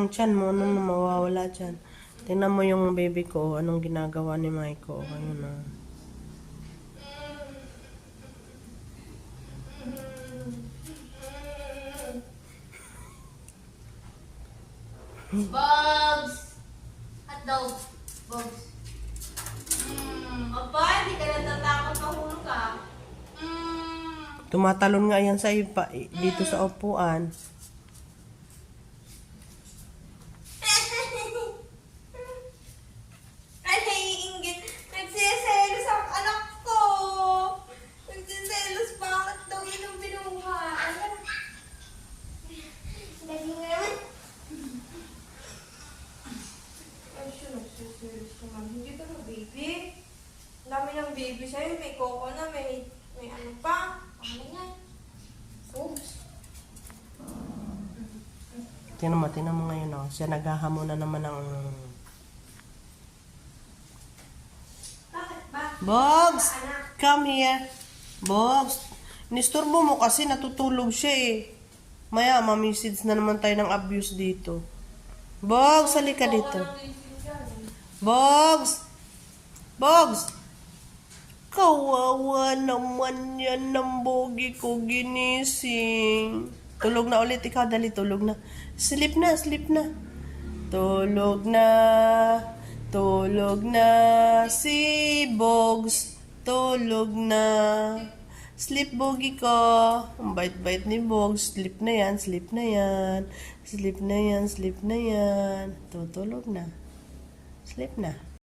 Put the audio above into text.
ng tiyan mo, ano na mawawala dyan. Tingnan mo yung baby ko, anong ginagawa ni Maiko. Ayun na. Bugs! Hotdog! Bugs! Aba, hindi ka natatakot mahulog ka. Tumatalon nga yan sa iba, dito sa upuan. Ay, naiingit. Nagsiselos ang anak ko. Nagsiselos, bakit daw yun ang binuha? Dali nga naman. Ay, siya, nagsiselos naman. Hindi ka na, baby. Ang dami ng baby sa'yo. May koko na, may ano pa. Ano yan? Oops. Tingnan mo ngayon, oh. Siya naghahamon na naman ng... Bakit ba? Bogs! Anak. Come here. Bogs! Nisturbo mo kasi natutulog siya eh. Maya, mamisage na naman tayo ng abuse dito. Bogs, halika dito. Bogs! Bogs! Kawawa naman yan ng bogi ko ginising. Tulog na ulit ikaw, dali, tulog na. Sleep na, sleep na. Tulog na. Tulog na si Bogs. Tulog na. Sleep, bogi ko. Ang bait-bait ni Bogs. Sleep na yan, sleep na yan. Sleep na yan, sleep na yan. Tutulog na. Sleep na.